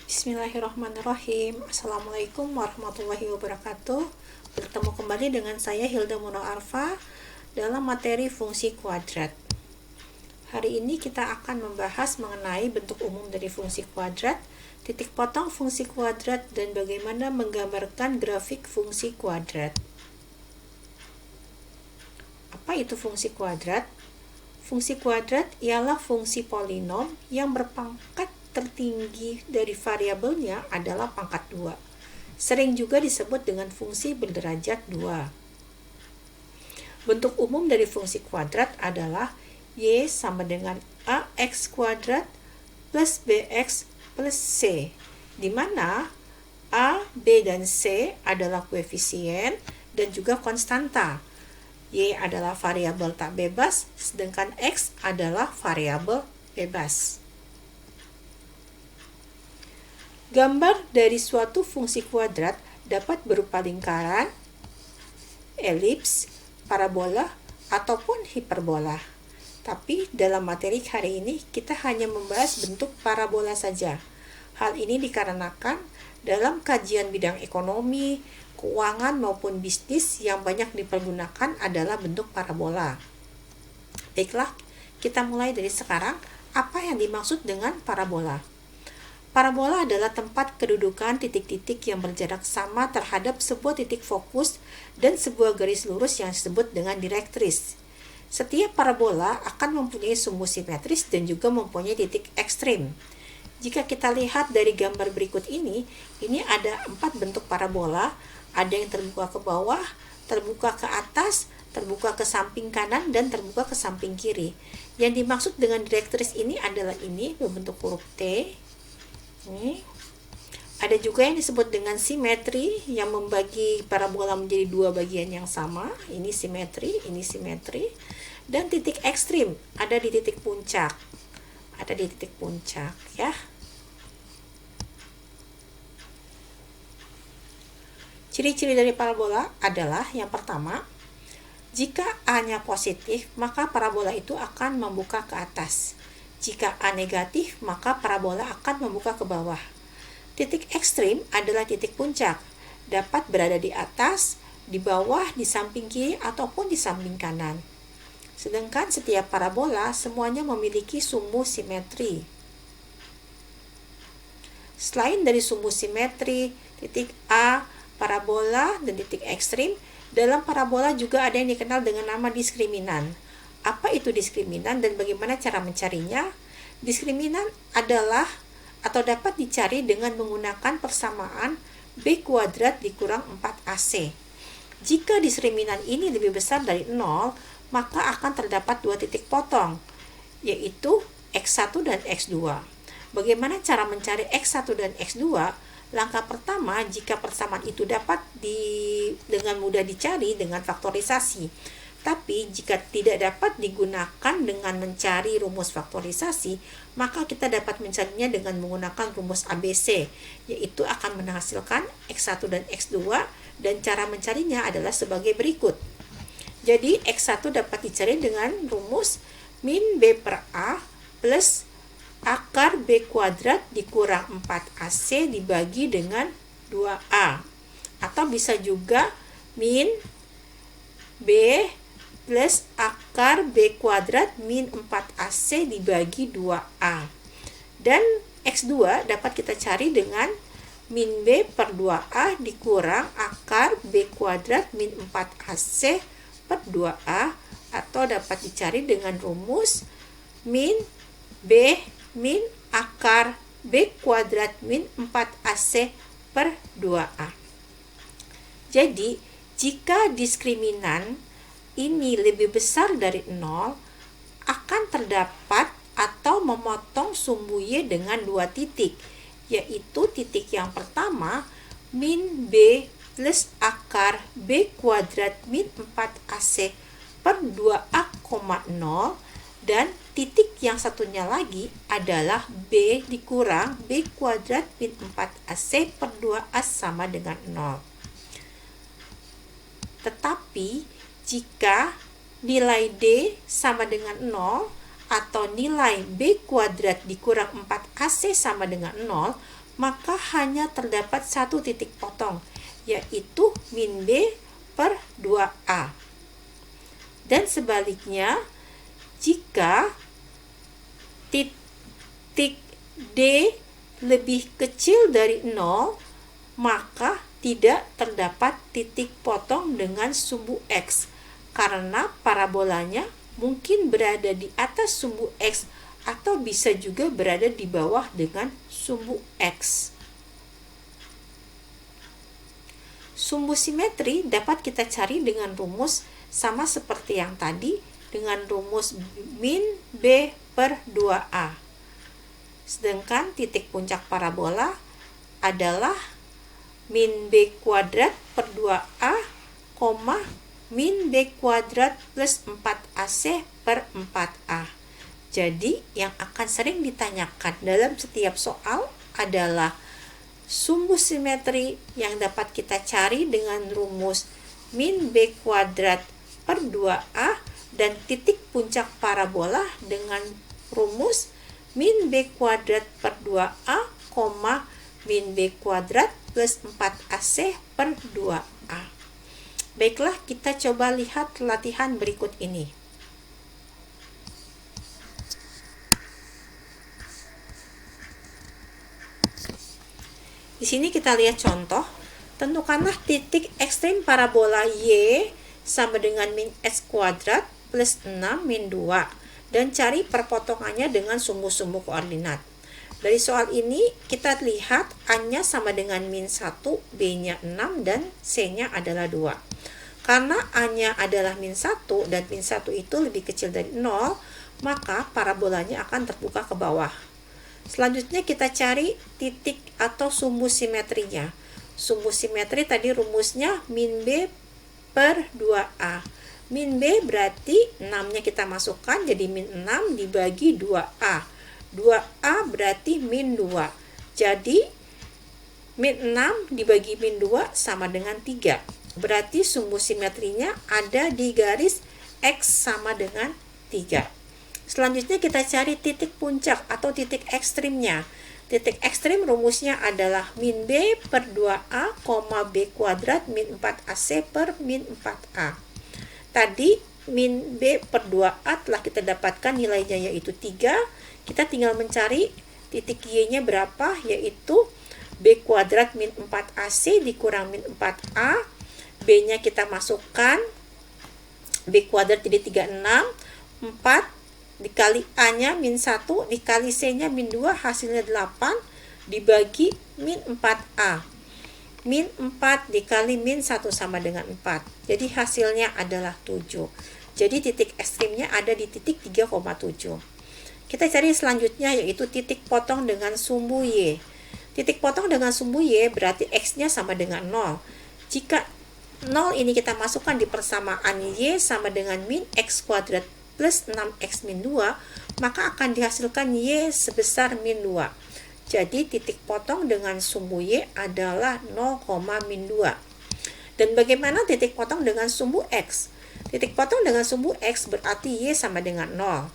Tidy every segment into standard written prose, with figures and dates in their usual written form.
Bismillahirrahmanirrahim. Assalamualaikum warahmatullahi wabarakatuh. Bertemu kembali dengan saya Hilda Muno Arfa dalam materi fungsi kuadrat. Hari ini kita akan membahas mengenai bentuk umum dari fungsi kuadrat, titik potong fungsi kuadrat, dan bagaimana menggambarkan grafik fungsi kuadrat. Apa itu fungsi kuadrat? Fungsi kuadrat ialah fungsi polinom yang berpangkat tertinggi dari variabelnya adalah pangkat 2. Sering juga disebut dengan fungsi berderajat 2. Bentuk umum dari fungsi kuadrat adalah y sama dengan ax kuadrat plus bx plus c, di mana a, b, dan c adalah koefisien dan juga konstanta. Y adalah variabel tak bebas, sedangkan x adalah variabel bebas. Gambar dari suatu fungsi kuadrat dapat berupa lingkaran, elips, parabola, ataupun hiperbola. Tapi dalam materi hari ini kita hanya membahas bentuk parabola saja. Hal ini dikarenakan dalam kajian bidang ekonomi, keuangan maupun bisnis yang banyak dipergunakan adalah bentuk parabola. Baiklah, kita mulai dari sekarang. Apa yang dimaksud dengan parabola? Parabola adalah tempat kedudukan titik-titik yang berjarak sama terhadap sebuah titik fokus dan sebuah garis lurus yang disebut dengan direktris. Setiap parabola akan mempunyai sumbu simetris dan juga mempunyai titik ekstrim. Jika kita lihat dari gambar berikut ini ada 4 bentuk parabola. Ada yang terbuka ke bawah, terbuka ke atas, terbuka ke samping kanan, dan terbuka ke samping kiri. Yang dimaksud dengan direktris ini adalah ini berbentuk huruf T. Ini. Ada juga yang disebut dengan simetri yang membagi parabola menjadi 2 bagian yang sama. Ini simetri, ini simetri. Dan titik ekstrim ada di titik puncak. Ada di titik puncak, ya. Ciri-ciri dari parabola adalah yang pertama, jika A-nya positif, maka parabola itu akan membuka ke atas. Jika A negatif, maka parabola akan membuka ke bawah. Titik ekstrim adalah titik puncak, dapat berada di atas, di bawah, di samping kiri, ataupun di samping kanan. Sedangkan setiap parabola semuanya memiliki sumbu simetri. Selain dari sumbu simetri, titik A, parabola, dan titik ekstrim, dalam parabola juga ada yang dikenal dengan nama diskriminan. Apa itu diskriminan dan bagaimana cara mencarinya? Diskriminan adalah atau dapat dicari dengan menggunakan persamaan b kuadrat dikurang 4ac. Jika diskriminan ini lebih besar dari 0, maka akan terdapat 2 titik potong, yaitu x1 dan x2. Bagaimana cara mencari x1 dan x2? Langkah pertama, jika persamaan itu dapat dengan mudah dicari dengan faktorisasi. Tapi jika tidak dapat digunakan dengan mencari rumus faktorisasi, maka kita dapat mencarinya dengan menggunakan rumus ABC, yaitu akan menghasilkan x1 dan x2, dan cara mencarinya adalah sebagai berikut. Jadi x1 dapat dicari dengan rumus min b per a plus akar b kuadrat dikurang 4ac dibagi dengan 2a. Atau bisa juga min b plus akar b kuadrat min 4ac dibagi 2a. Dan x2 dapat kita cari dengan min b per 2a dikurang akar b kuadrat min 4ac per 2a, atau dapat dicari dengan rumus min b min akar b kuadrat min 4ac per 2a. Jadi, jika diskriminan ini lebih besar dari 0, akan terdapat atau memotong sumbu y dengan 2 titik, yaitu titik yang pertama min b plus akar b kuadrat min 4ac per 2a, 0, dan titik yang satunya lagi adalah b dikurang b kuadrat min 4ac per 2a sama dengan 0. Tetapi jika nilai D sama dengan 0 atau nilai B kuadrat dikurang 4AC sama dengan 0, maka hanya terdapat satu titik potong, yaitu min B per 2A. Dan sebaliknya, jika titik D lebih kecil dari 0, maka tidak terdapat titik potong dengan sumbu X, karena parabolanya mungkin berada di atas sumbu X atau bisa juga berada di bawah dengan sumbu X. Sumbu simetri dapat kita cari dengan rumus sama seperti yang tadi, dengan rumus min B per 2A. Sedangkan titik puncak parabola adalah min B kuadrat per 2A, min B kuadrat plus 4AC per 4A. Jadi, yang akan sering ditanyakan dalam setiap soal adalah sumbu simetri yang dapat kita cari dengan rumus min B kuadrat per 2A dan titik puncak parabola dengan rumus min B kuadrat per 2A, min B kuadrat plus 4AC per 2A. Baiklah, kita coba lihat latihan berikut ini. Di sini kita lihat contoh. Tentukanlah titik ekstrem parabola Y sama dengan min X kuadrat plus 6 min 2 dan cari perpotongannya dengan sumbu-sumbu koordinat. Dari soal ini kita lihat A-nya sama dengan min 1, B-nya 6 dan C-nya adalah 2. Karena A-nya adalah min 1 dan min 1 itu lebih kecil dari 0, maka parabolanya akan terbuka ke bawah. Selanjutnya kita cari titik atau sumbu simetrinya. Sumbu simetri tadi rumusnya min B per 2A. Min B berarti 6-nya kita masukkan jadi min 6 dibagi 2A. 2A berarti min 2. Jadi min 6 dibagi min 2 sama dengan 3. Berarti sumbu simetrinya ada di garis X sama dengan 3. Selanjutnya kita cari titik puncak atau titik ekstrimnya. Titik ekstrim rumusnya adalah min B per 2A, B kuadrat min 4AC per min 4A. Tadi min B per 2A telah kita dapatkan nilainya yaitu 3. Kita tinggal mencari titik Y-nya berapa, yaitu B kuadrat min 4AC dikurang min 4A. B-nya kita masukkan, B kuadrat jadi 36, 4 dikali A-nya min 1, dikali C-nya min 2, hasilnya 8, dibagi min 4A. Min 4 dikali min 1 sama dengan 4. Jadi hasilnya adalah 7. Jadi titik ekstrimnya ada di titik 3,7. Kita cari selanjutnya yaitu titik potong dengan sumbu Y. Titik potong dengan sumbu Y berarti X-nya sama dengan 0. Jika 0 ini kita masukkan di persamaan Y sama dengan min X kuadrat plus 6X min 2, maka akan dihasilkan Y sebesar min 2. Jadi titik potong dengan sumbu Y adalah 0, min 2. Dan bagaimana titik potong dengan sumbu X? Titik potong dengan sumbu X berarti Y sama dengan 0.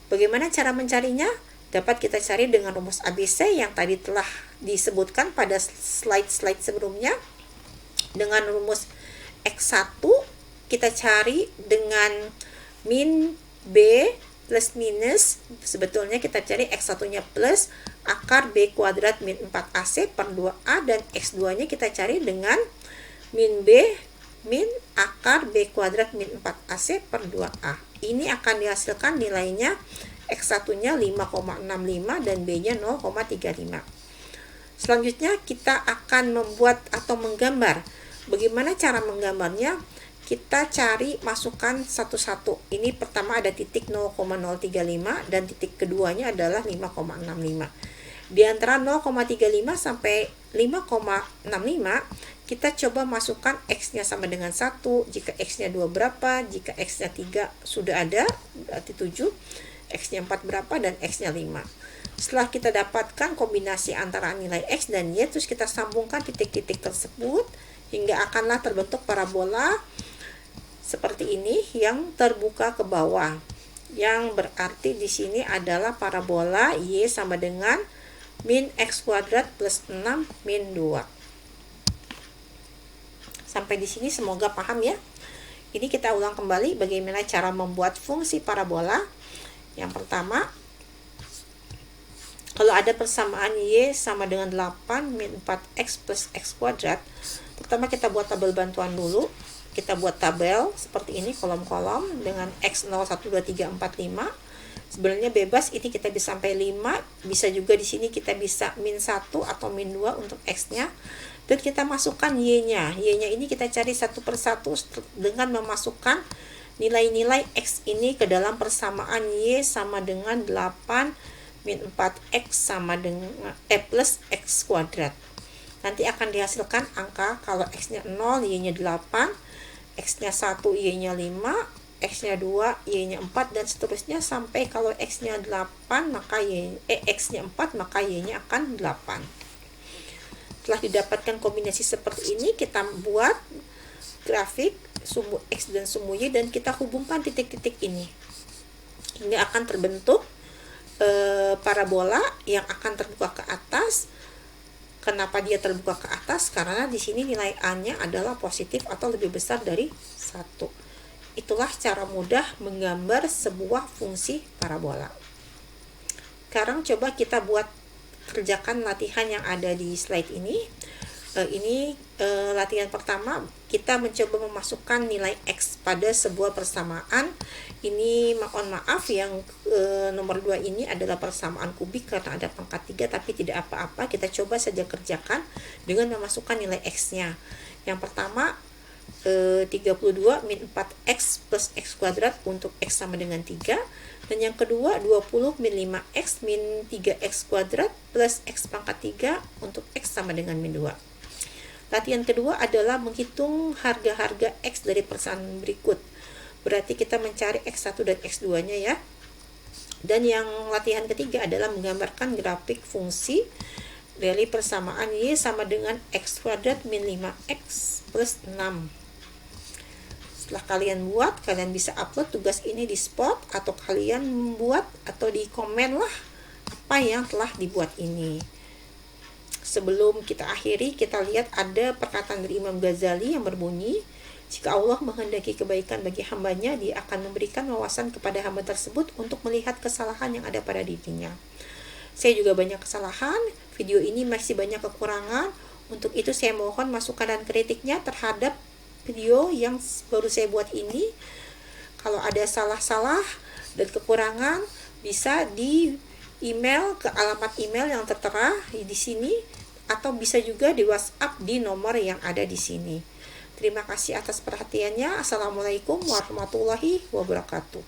Bagaimana cara mencarinya? Dapat kita cari dengan rumus ABC yang tadi telah disebutkan pada slide-slide sebelumnya. Dengan rumus X1 kita cari dengan min B plus minus, sebetulnya kita cari X1 nya plus akar B kuadrat min 4AC per 2A, dan X2 nya kita cari dengan min B min akar B kuadrat min 4AC per 2A. Ini akan dihasilkan nilainya X1 nya 5,65 dan B nya 0,35. Selanjutnya kita akan membuat atau menggambar. Bagaimana cara menggambarnya? Kita cari masukkan satu-satu. Ini pertama ada titik 0,035 dan titik keduanya adalah 5,65. Di antara 0,35 sampai 5,65 kita coba masukkan X-nya sama dengan 1. Jika X-nya 2 berapa? Jika X-nya 3 sudah ada, berarti 7. X-nya 4 berapa? Dan X-nya 5. Setelah kita dapatkan kombinasi antara nilai X dan Y, terus kita sambungkan titik-titik tersebut hingga akanlah terbentuk parabola seperti ini yang terbuka ke bawah. Yang berarti di sini adalah parabola Y sama dengan min X kuadrat plus 6 min 2. Sampai di sini semoga paham ya. Ini kita ulang kembali bagaimana cara membuat fungsi parabola. Yang pertama, kalau ada persamaan Y sama dengan 8 min 4X plus X kuadrat, pertama kita buat tabel bantuan dulu. Kita buat tabel seperti ini, kolom-kolom dengan X 0, 1, 2, 3, 4, 5. Sebenarnya bebas, ini kita bisa sampai 5. Bisa juga di sini kita bisa min 1 atau min 2 untuk X-nya. Dan kita masukkan Y-nya. Y-nya ini kita cari satu persatu dengan memasukkan nilai-nilai X ini ke dalam persamaan Y sama dengan 8 min 4X sama dengan plus X kuadrat. Nanti akan dihasilkan angka kalau X-nya 0, Y-nya 8, X-nya 1, Y-nya 5, X-nya 2, Y-nya 4, dan seterusnya sampai kalau X-nya 8, maka X-nya 4, maka Y-nya akan 8. Setelah didapatkan kombinasi seperti ini, kita buat grafik sumbu X dan sumbu Y dan kita hubungkan titik-titik ini. Ini akan terbentuk parabola yang akan terbuka ke atas. Kenapa dia terbuka ke atas? Karena di sini nilai A-nya adalah positif atau lebih besar dari 1. Itulah cara mudah menggambar sebuah fungsi parabola. Sekarang coba kita kerjakan latihan yang ada di slide ini. Latihan pertama, kita mencoba memasukkan nilai X pada sebuah persamaan. Ini mohon maaf, yang nomor 2 ini adalah persamaan kubik karena ada pangkat 3, tapi tidak apa-apa, kita coba saja kerjakan dengan memasukkan nilai X-nya. Yang pertama, 32 min 4X plus X kuadrat untuk X sama dengan 3. Dan yang kedua 20 min 5X min 3X kuadrat plus X pangkat 3 untuk X sama dengan min 2. Latihan kedua adalah menghitung harga-harga X dari persamaan berikut. Berarti kita mencari X1 dan X2 nya ya. Dan yang latihan ketiga adalah menggambarkan grafik fungsi dari persamaan Y sama dengan X kuadrat min 5X plus 6. Setelah kalian buat, kalian bisa upload tugas ini di Spot, atau kalian membuat atau di komen lah apa yang telah dibuat ini. Sebelum kita akhiri, kita lihat ada perkataan dari Imam Ghazali yang berbunyi, jika Allah menghendaki kebaikan bagi hambanya, dia akan memberikan wawasan kepada hamba tersebut untuk melihat kesalahan yang ada pada dirinya. Saya juga banyak kesalahan, video ini masih banyak kekurangan. Untuk itu saya mohon masukan dan kritiknya terhadap video yang baru saya buat ini. Kalau ada salah-salah dan kekurangan, bisa di email ke alamat email yang tertera di sini, atau bisa juga di WhatsApp di nomor yang ada di sini. Terima kasih atas perhatiannya. Assalamualaikum warahmatullahi wabarakatuh.